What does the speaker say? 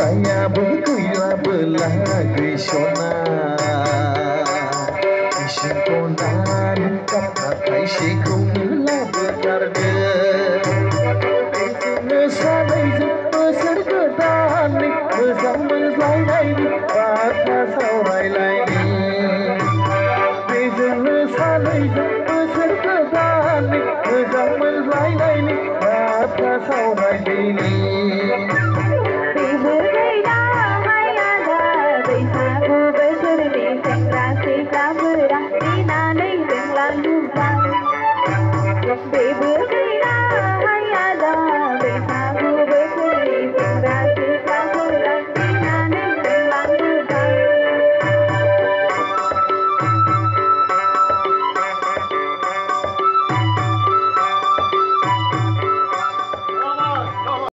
Sayamu kuila belagi sona Isingkonan kapakai sikung la bekarga Sanai besar kedani Bersama selai ni Pada saurai laini Sanai besar kedani Bersama selai ni Pada saurai laini Baby